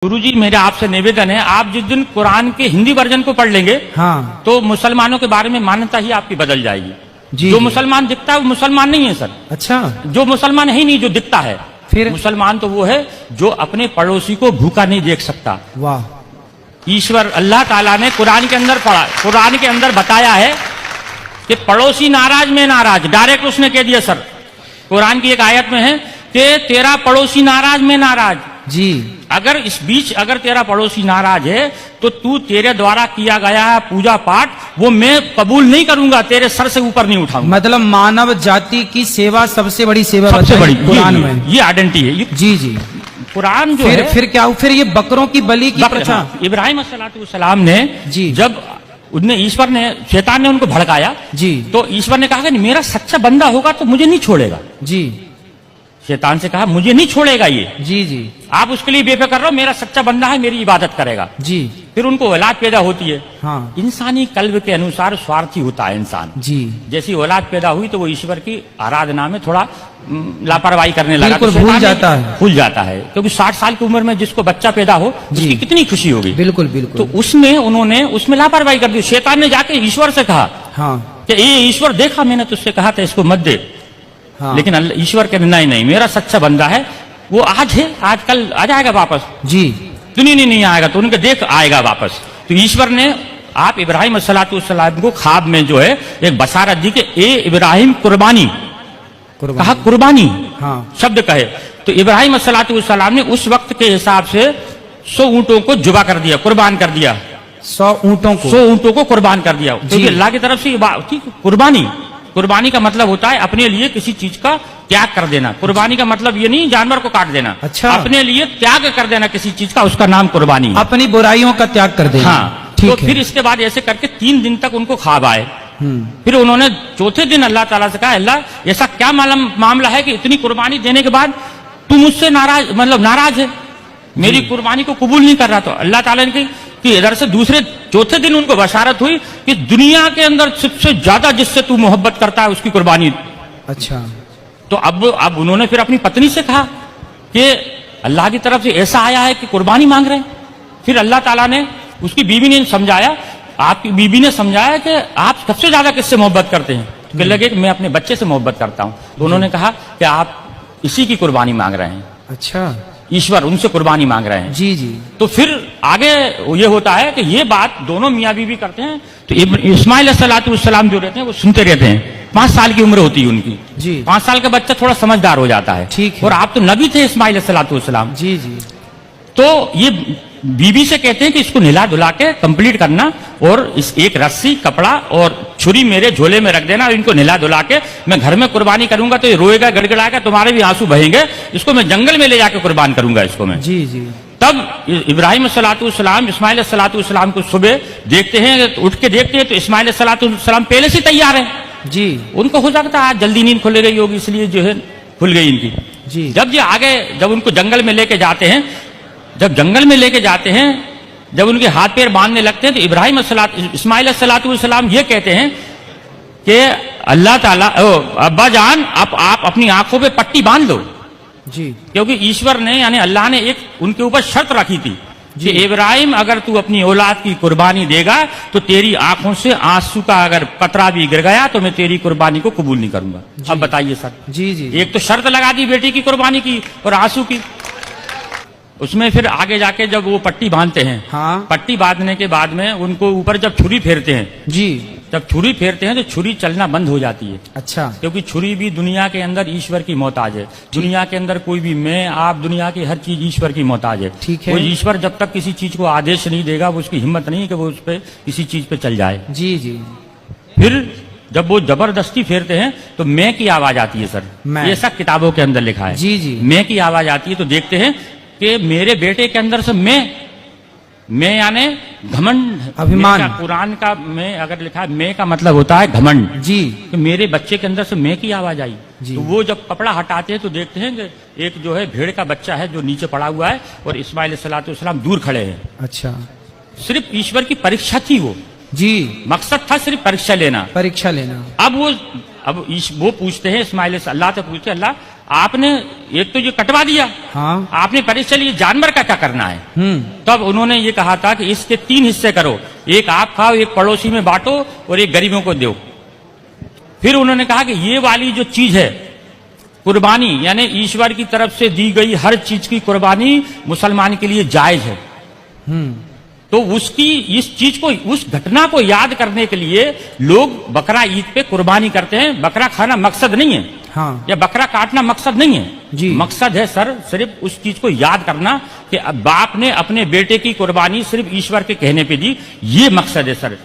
गुरुजी मेरे आपसे निवेदन है, आप जिस दिन कुरान के हिंदी वर्जन को पढ़ लेंगे हाँ तो मुसलमानों के बारे में मान्यता ही आपकी बदल जाएगी। जी, जो जी। मुसलमान दिखता है वो मुसलमान नहीं है सर। अच्छा, जो मुसलमान है ही नहीं, जो दिखता है। फिर मुसलमान तो वो है जो अपने पड़ोसी को भूखा नहीं देख सकता। वाह, ईश्वर अल्लाह ताला ने कुरान के अंदर पढ़ा, कुरान के अंदर बताया है कि पड़ोसी नाराज में नाराज, डायरेक्ट उसने कह दिया सर। कुरान की एक आयत में है कि तेरा पड़ोसी नाराज में नाराज। जी, अगर इस बीच अगर तेरा पड़ोसी नाराज है तो तू तेरे द्वारा किया गया है पूजा पाठ वो मैं कबूल नहीं करूंगा, तेरे सर से ऊपर नहीं उठाऊंगा। मतलब मानव जाति की सेवा सबसे बड़ी सेवा सबसे बताई बड़ी कुरान में। ये आइडेंटिटी है। जी जी। कुरान जो है फिर क्या, फिर ये बकरों की बलि की प्रथा। इब्राहिम अलैहिस्सलाम ने जी। जब उनने ईश्वर ने शैतान ने उनको भड़काया जी तो ईश्वर ने कहा कि मेरा सच्चा बंदा होगा तो मुझे नहीं छोड़ेगा। जी शैतान से कहा मुझे नहीं छोड़ेगा ये, जी जी आप उसके लिए बेफिक्र रहो, मेरा सच्चा बंदा है, मेरी इबादत करेगा। जी। फिर उनको औलाद पैदा होती है। हाँ इंसानी कल्ब के अनुसार स्वार्थी होता है इंसान। जी, जैसी औलाद पैदा हुई तो वो ईश्वर की आराधना में थोड़ा लापरवाही करने लगा, बिल्कुल तो भूल शैतान जाता है। भूल जाता है, क्योंकि 60 साल की उम्र में जिसको बच्चा पैदा हो उसकी कितनी खुशी होगी। बिल्कुल बिल्कुल। तो उन्होंने उसमें लापरवाही कर दी। शैतान ने जाके ईश्वर से कहा हाँ कि ये ईश्वर देखा मैंने तुझसे कहा था इसको मत दे। हाँ लेकिन ईश्वर कहते नहीं, मेरा सच्चा बंदा है, वो आज है, आज कल आ जाएगा वापस। जी। तो नहीं आएगा, तो उनके देख आएगा वापस। तो ईश्वर ने आप इब्राहिम अलैहिस्सलाम को ख्वाब में जो है एक बशारत दी कि ए इब्राहिम कुर्बानी, कहा कुर्बानी हाँ शब्द कहे तो इब्राहिम अलैहिस्सलाम ने उस वक्त के हिसाब से 100 ऊंटों को जुबा कर दिया, कुर्बान कर दिया। 100 ऊंटों को, 100 ऊंटों को कुर्बान कर दिया, क्योंकि अल्लाह की तरफ से कुर्बानी, कुर्बानी का मतलब होता है अपने लिए किसी चीज का त्याग कर देना। कुर्बानी का मतलब ये नहीं जानवर को काट देना। अच्छा। अपने लिए त्याग कर देना किसी चीज का, उसका नाम कुर्बानी है। अपनी बुराइयों का त्याग कर देना। हाँ, ठीक तो है। फिर इसके बाद ऐसे करके 3 दिन तक उनको ख्वाब आए। फिर उन्होंने चौथे दिन अल्लाह ताला से कहा अल्लाह ऐसा क्या मामला है कि इतनी कुर्बानी देने के बाद तू मुझसे नाराज, मतलब नाराज है, मेरी कुर्बानी को कबूल नहीं कर रहा। तो अल्लाह ताला ने कि इधर से चौथे दिन उनको बशारत हुई कि दुनिया के अंदर सबसे ज्यादा जिससे तू मोहब्बत करता है उसकी कुर्बानी। अच्छा। तो अब उन्होंने फिर अपनी पत्नी से कहा कि अल्लाह की तरफ से ऐसा आया है कि कुर्बानी मांग रहे हैं। फिर अल्लाह ताला ने उसकी बीवी ने समझाया, आपकी बीवी ने समझाया कि आप सबसे ज्यादा किससे मोहब्बत करते हैं। तो कहने लगे कि मैं अपने बच्चे से मोहब्बत करता हूं। तो उन्होंने कहा कि आप इसी की कुर्बानी मांग रहे हैं। अच्छा। ईश्वर उनसे कुर्बानी मांग रहे हैं। जी जी। तो फिर आगे ये होता है कि ये बात दोनों मियाँ बीवी करते हैं। तो इस्माइल अलैहिस्सलाम जो रहते हैं वो सुनते रहते हैं। 5 साल की उम्र होती है उनकी जी। 5 साल का बच्चा थोड़ा समझदार हो जाता है। ठीक है। और आप तो नबी थे इस्माइल अलैहिस्सलाम। जी जी। तो ये बीबी से कहते हैं कि इसको नहला धुला के कंप्लीट करना और इस एक रस्सी, कपड़ा और छुरी मेरे झोले में रख देना और इनको नहला धुला के मैं घर में कुर्बानी करूंगा तो ये रोएगा, गड़गड़ाएगा, तुम्हारे भी आंसू बहेंगे, इसको मैं जंगल में ले जाकर कुर्बान करूंगा इसको मैं। जी जी। तब इब्राहिम अलैहिस्सलाम इस्माइल अलैहिस्सलाम को सुबह देखते हैं, तो उठ के देखते हैं तो इस्माइल अलैहिस्सलाम पहले से तैयार है। जी। उनको हो सकता है आज जल्दी नींद खुल गई होगी इसलिए जो है खुल गई इनकी। जी। जब ये आगे जब उनको जंगल में लेके जाते हैं, जब जंगल में लेके जाते हैं, जब उनके हाथ पैर बांधने लगते हैं तो इस्माइल अलैहिस्सलाम ये कहते हैं कि अल्लाह ताला अब्बा जान आप अपनी आंखों पे पट्टी बांध लो। जी। क्योंकि ईश्वर ने यानी अल्लाह ने एक उनके ऊपर शर्त रखी थी कि इब्राहिम अगर तू अपनी औलाद की कुर्बानी देगा तो तेरी आंखों से आंसू का अगर कतरा भी गिर गया तो मैं तेरी कुर्बानी को कबूल नहीं करूंगा। अब बताइए सर। जी जी। एक तो शर्त लगा दी बेटी की कुर्बानी की और आंसू की। उसमें फिर आगे जाके जब वो पट्टी बांधते हैं, हाँ, पट्टी बांधने के बाद में उनको ऊपर जब छुरी फेरते हैं, जी, जब छुरी फेरते हैं तो छुरी चलना बंद हो जाती है। अच्छा। क्योंकि छुरी भी दुनिया के अंदर ईश्वर की मोहताज है। दुनिया के अंदर कोई भी मैं आप दुनिया की हर चीज ईश्वर की मोहताज है। ठीक है। वो ईश्वर जब तक किसी चीज को आदेश नहीं देगा वो उसकी हिम्मत नहीं है कि वो उस पर किसी चीज पे चल जाए। जी जी। फिर जब वो जबरदस्ती फेरते हैं तो मैं की आवाज आती है सर। ये सब किताबों के अंदर लिखा है। जी जी। मैं की आवाज आती है तो देखते हैं कि मेरे बेटे के अंदर से मैं यानी घमंड, अभिमान। कुरान का मैं अगर लिखा है मैं का मतलब होता है घमंड। जी। तो मेरे बच्चे के अंदर से मैं की आवाज आई। तो वो जब कपड़ा हटाते हैं तो देखते हैं कि एक जो है भेड़ का बच्चा है जो नीचे पड़ा हुआ है और इस्माइल अलैहिस्सलाम दूर खड़े हैं। अच्छा। सिर्फ ईश्वर की परीक्षा थी वो। जी। मकसद था सिर्फ परीक्षा लेना। अब वो पूछते हैं इस्माइल से, अल्लाह से पूछते अल्लाह आपने एक तो ये कटवा दिया, हाँ। आपने पहले चलिए जानवर का क्या करना है। तब उन्होंने ये कहा था कि इसके 3 हिस्से करो, एक आप खाओ, एक पड़ोसी में बांटो और एक गरीबों को दो। फिर उन्होंने कहा कि ये वाली जो चीज है कुर्बानी, यानी ईश्वर की तरफ से दी गई हर चीज की कुर्बानी मुसलमान के लिए जायज है। तो उसकी इस चीज को, उस घटना को याद करने के लिए लोग बकरा ईद पे कुर्बानी करते हैं। बकरा खाना मकसद नहीं है, हाँ। या बकरा काटना मकसद नहीं है जी। मकसद है सर सिर्फ उस चीज को याद करना कि बाप ने अपने बेटे की कुर्बानी सिर्फ ईश्वर के कहने पे दी, ये मकसद है सर।